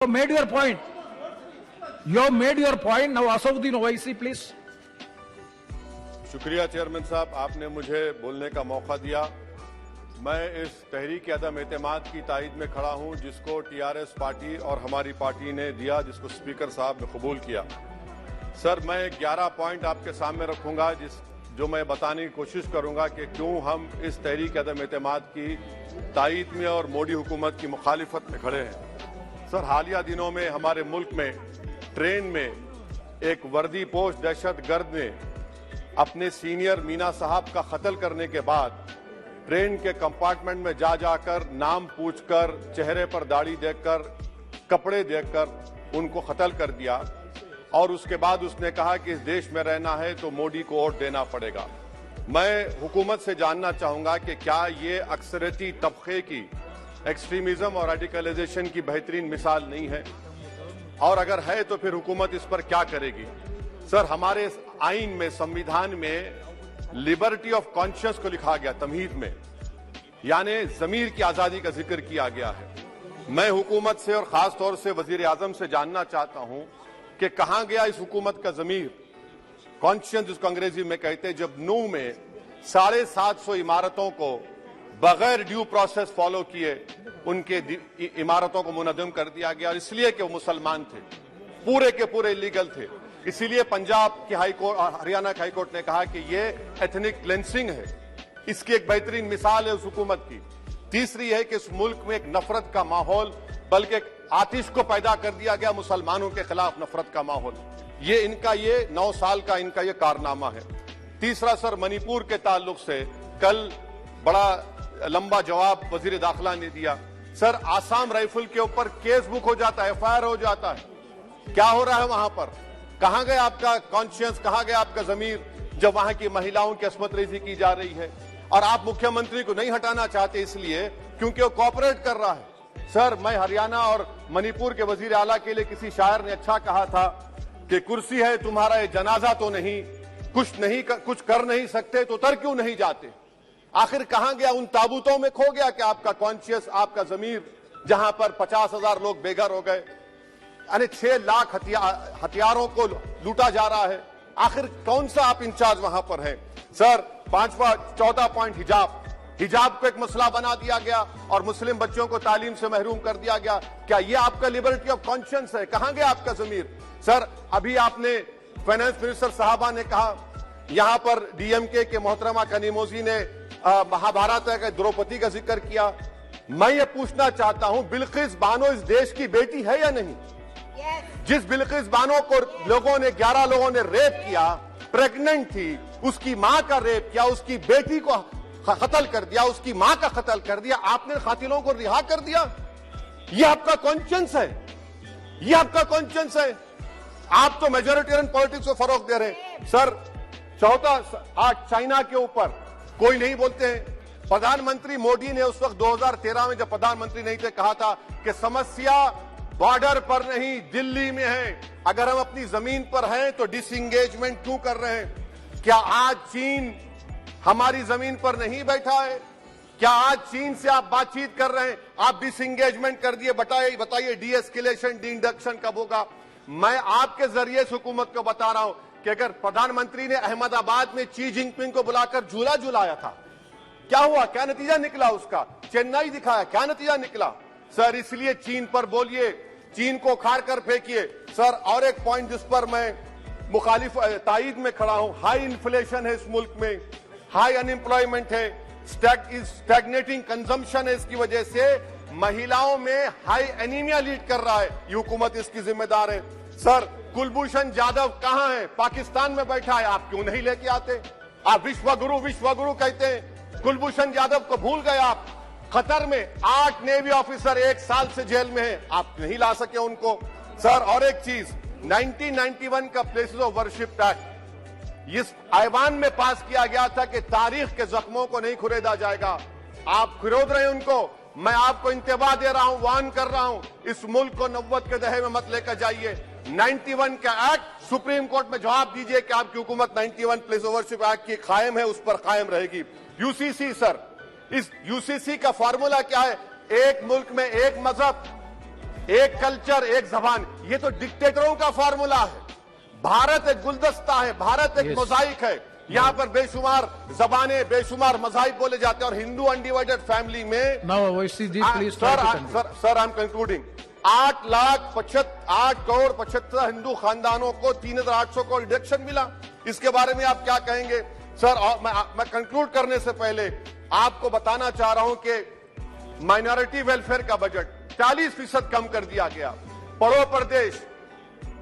You made your point. You have made your point. Now Asauddin Owaisi, please. शुक्रिया chairman साहब, आपने मुझे बोलने का मौका दिया। मैं इस तहरीक अदम एतमाद की तायद में खड़ा हूं जिसको टीआरएस पार्टी और हमारी पार्टी ने दिया, जिसको स्पीकर साहब ने कबूल किया। सर, मैं 11 पॉइंट आपके सामने रखूंगा जो मैं बताने की कोशिश करूंगा कि क्यों हम इस तहरीक अदम एतमाद की तायद में और मोदी हुकूमत की मुखालिफत में खड़े हैं। सर, हालिया दिनों में हमारे मुल्क में ट्रेन में एक वर्दी पोश दहशतगर्द ने अपने सीनियर मीना साहब का कत्ल करने के बाद ट्रेन के कंपार्टमेंट में जाकर नाम पूछकर, चेहरे पर दाढ़ी देखकर, कपड़े देखकर उनको कत्ल कर दिया और उसके बाद उसने कहा कि इस देश में रहना है तो मोदी को वोट देना पड़ेगा। मैं हुकूमत से जानना चाहूंगा कि क्या ये अक्सरियती तबके की एक्सट्रीमिज्म और रेडिकलाइजेशन की बेहतरीन मिसाल नहीं है, और अगर है तो फिर हुकूमत इस पर क्या करेगी। सर, हमारे आइन में, संविधान में लिबर्टी ऑफ कॉन्शियस को लिखा गया, तमहीद में, यानी जमीर की आजादी का जिक्र किया गया है। मैं हुकूमत से और खास तौर से वजीर आजम से जानना चाहता हूं कि कहां गया इस हुकूमत का जमीर, कॉन्शियस जिसको अंग्रेजी में कहते हैं, जब नूह में 750 इमारतों को बगैर ड्यू प्रोसेस फॉलो किए उनके इमारतों को मुनज़्ज़म कर दिया गया, और इसलिए कि वो मुसलमान थे, पूरे के पूरे इलीगल थे। इसीलिए पंजाब की हाई कोर्ट और हरियाणा की हाई कोर्ट ने कहा कि ये एथनिक क्लेंसिंग है। इसकी एक बेहतरीन मिसाल है उस हुकूमत की। तीसरी है कि इस मुल्क में एक नफरत का माहौल, बल्कि एक आतिश को पैदा कर दिया गया, मुसलमानों के खिलाफ नफरत का माहौल। ये 9 साल का इनका ये कारनामा है। तीसरा सर, मणिपुर के ताल्लुक से कल बड़ा लंबा जवाब वजीर दाखिला ने दिया। सर, आसाम राइफल के ऊपर केस बुक हो जाता है, एफआईआर हो जाता है। क्या हो रहा है वहां पर? कहां गया आपका कॉन्शियस, कहां गया आपका जमीर, जब वहां की महिलाओं की अस्मत रेजी की जा रही है? और आप मुख्यमंत्री को नहीं हटाना चाहते इसलिए क्योंकि वो कोऑपरेट कर रहा है। सर, मैं हरियाणा और मणिपुर के वजीर आला के लिए किसी शायर ने अच्छा कहा था कि कुर्सी है तुम्हारा ये जनाजा तो नहीं, कुछ कर नहीं सकते तो उतर क्यों नहीं जाते। आखिर कहां गया? उन ताबूतों में खो गया कि आपका कॉन्शियस, आपका जमीर, जहां पर 50,000 लोग बेघर हो गए, यानी 6 लाख हथियारों को लूटा जा रहा है। आखिर कौन सा आप इंचार्ज वहां पर हैं? सर, 14 पॉइंट हिजाब को एक मसला बना दिया गया और मुस्लिम बच्चों को तालीम से महरूम कर दिया गया। क्या ये आपका लिबर्टी ऑफ कॉन्शियंस है? कहां गया आपका जमीर? सर, अभी आपने फाइनेंस मिनिस्टर साहबा ने कहा, यहां पर डीएमके के मोहतरमा कनीमोजी ने महाभारत के द्रौपदी का जिक्र किया। मैं ये पूछना चाहता हूं, बिल्किस बानो इस देश की बेटी है या नहीं? जिस बिल्किस बानो को 11 लोगों ने रेप किया, प्रेग्नेंट थी, उसकी मां का रेप किया, उसकी बेटी को कत्ल कर दिया, उसकी मां का कत्ल कर दिया, आपने कातिलों को रिहा कर दिया। ये आपका कॉन्शियंस है? ये आपका कॉन्शियंस है? आप तो मेजोरिटेरियन पॉलिटिक्स को फरोग दे रहे हैं। सर, आज चाइना के ऊपर कोई नहीं बोलते हैं। प्रधानमंत्री मोदी ने उस वक्त 2013 में जब प्रधानमंत्री नहीं थे कहा था कि समस्या बॉर्डर पर नहीं, दिल्ली में है। अगर हम अपनी जमीन पर हैं तो डिसएंगेजमेंट क्यों कर रहे हैं? क्या आज चीन हमारी जमीन पर नहीं बैठा है? क्या आज चीन से आप बातचीत कर रहे हैं? आप डिसएंगेजमेंट कर दिए। बताइए डी एस्केलेशन, डी इंडक्शन कब होगा? मैं आपके जरिए से हुकूमत को बता रहा हूं कि अगर प्रधानमंत्री ने अहमदाबाद में शी जिनपिंग को बुलाकर झूला झुलाया था, क्या हुआ? क्या नतीजा निकला उसका? चेन्नई दिखाया, क्या नतीजा निकला? सर, इसलिए चीन पर बोलिए, चीन को उखाड़ कर फेंकिए। सर, और एक पॉइंट जिस पर मैं मुखालिफ तायद में खड़ा हूं, हाई इन्फ्लेशन है इस मुल्क में, हाई अनएम्प्लॉयमेंट है, स्टैग्नेटिंग कंजम्पशन है। इसकी वजह से महिलाओं में हाई एनीमिया लीड कर रहा है। ये हुकूमत इसकी जिम्मेदार है। सर, कुलभूषण जाधव कहां है? पाकिस्तान में बैठा है, आप क्यों नहीं लेके आते? आप विश्वगुरु कहते हैं, कुलभूषण जाधव को भूल गए आप। कतर में 8 नेवी ऑफिसर 1 साल से जेल में हैं, आप नहीं ला सके उनको। सर, और एक चीज, 1991 का प्लेसेस ऑफ वर्शिप एक्ट इस ऐवान में पास किया गया था कि तारीख के जख्मों को नहीं खुरेदा जाएगा। आप खुरोद रहे हैं उनको। मैं आपको इंतबाह दे रहा हूं, वार्न कर रहा हूं, इस मुल्क को 90 के दहे में मत लेकर जाइए। 91 का एक्ट सुप्रीम कोर्ट में जवाब दीजिए कि आपकी हुकूमत 91 प्लेस ऑफ वर्शिप एक्ट की कायम है, उस पर कायम रहेगी। यूसीसी सर, इस यूसीसी का फॉर्मूला क्या है? एक मुल्क में एक मजहब, एक कल्चर, एक जबान, ये तो डिक्टेटरों का फॉर्मूला है। भारत एक गुलदस्ता है, भारत एक मोजाइक है। यहाँ पर बेशुमार जबानें, बेशुमार मज़ाहिब बोले जाते हैं और हिंदू अनडिवाइडेड फैमिली में Now, Owaisi ji, please try to conclude. Sir I am concluding. 8 crore 75 Hindu खानदानों को 3,800 करोड़ डिडक्शन मिला। इसके बारे में आप क्या कहेंगे सर? और मैं कंक्लूड करने से पहले आपको बताना चाह रहा हूं कि माइनॉरिटी वेलफेयर का बजट 40% कम कर दिया गया। पढ़ो प्रदेश,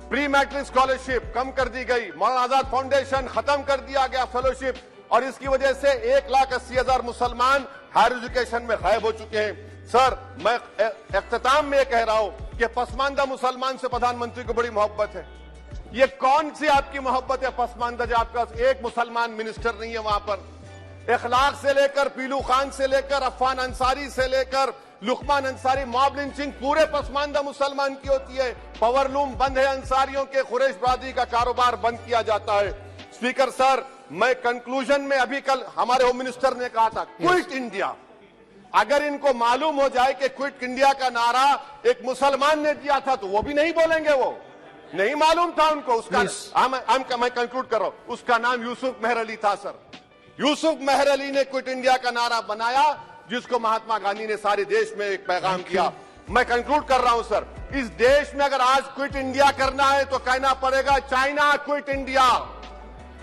प्री मैट्रिक स्कॉलरशिप कम कर दी गई। मौलाना आजाद फाउंडेशन खत्म कर दिया गया फेलोशिप, और इसकी वजह से 1,80,000 मुसलमान हायर एजुकेशन में गायब हो चुके हैं। सर, मैं इख्तिताम में कह रहा हूं कि पसमानदा मुसलमान से प्रधानमंत्री को बड़ी मोहब्बत है। ये कौन सी आपकी मोहब्बत है पसमानदा, जो आपके पास एक मुसलमान मिनिस्टर नहीं है वहां पर? इखलाक से लेकर, पीलू खान से लेकर, अफान अंसारी से लेकर लुकमान अंसारी, मॉब लिंचिंग पूरे पसमानदा मुसलमान की होती है। पावरलूम बंद है, अंसारियों के कुरैश बरादरी का कारोबार बंद किया जाता है। स्पीकर सर, मैं कंक्लूजन में अभी कल हमारे होम मिनिस्टर ने कहा था क्विट इंडिया। अगर इनको मालूम हो जाए कि क्विट इंडिया का नारा एक मुसलमान ने दिया था तो वो भी नहीं बोलेंगे। वो नहीं मालूम था उनको। उसका मैं कंक्लूड कर रहा हूं, उसका नाम यूसुफ मेहर अली था सर। यूसुफ मेहर अली ने क्विट इंडिया का नारा बनाया, जिसको महात्मा गांधी ने सारे देश में एक पैगाम किया। मैं कंक्लूड कर रहा हूं सर, इस देश में अगर आज क्विट इंडिया करना है तो कहना पड़ेगा चाइना क्विट इंडिया।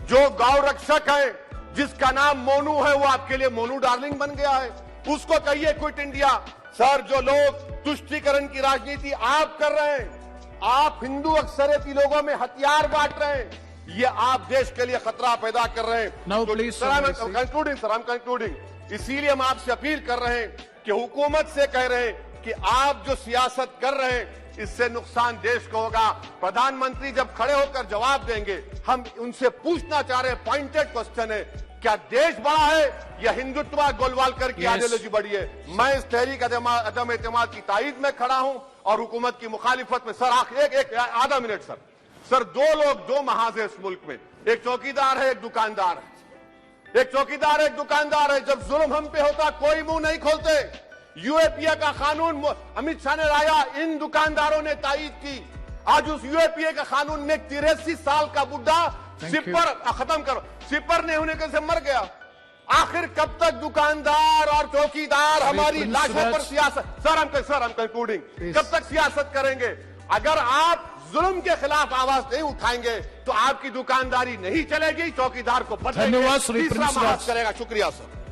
जो गौ रक्षक है, जिसका नाम मोनू है, वो आपके लिए मोनू डार्लिंग बन गया है, उसको कहिए क्विट इंडिया। सर, जो लोग तुष्टीकरण की राजनीति आप कर रहे हैं, आप हिंदू अक्सरियती लोगों में हथियार बांट रहे हैं, ये आप देश के लिए खतरा पैदा कर रहे हैं। Now, please, sir, I am concluding. इसीलिए हम आपसे अपील कर रहे हैं कि हुकूमत से कह रहे हैं कि आप जो सियासत कर रहे हैं, इससे नुकसान देश को होगा। प्रधानमंत्री जब खड़े होकर जवाब देंगे, हम उनसे पूछना चाह रहे हैं, पॉइंटेड क्वेश्चन है, क्या देश बड़ा है या हिंदुत्व गोलवालकर की आइडियोलॉजी बड़ी है? मैं इस तहरीक अदम एतमाद की तायद में खड़ा हूं और हुकूमत की मुखालिफत में। सर, एक आधा मिनट सर, दो लोग, दो महाज है इस मुल्क में, एक चौकीदार है, एक दुकानदार है। एक चौकीदार है, एक दुकानदार है। जब जुल्म हम पे होता कोई मुंह नहीं खोलते। यूएपीए का कानून अमित शाह ने लाया, इन दुकानदारों ने तायद की। आज उस यूएपीए के कानून में 83 साल का बुढ़ा सिपर खत्म करो, सिपर नहीं होने से मर गया। आखिर कब तक दुकानदार और चौकीदार हमारी लाशों पर सियासत? सर, हम कंक्लूडिंग, कब तक सियासत करेंगे? अगर आप जुल्म के खिलाफ आवाज नहीं उठाएंगे तो आपकी दुकानदारी नहीं चलेगी, चौकीदार को बदलेंगे, धन्यवाद श्री तीसरा प्रिंस महाज करेगा। शुक्रिया सर।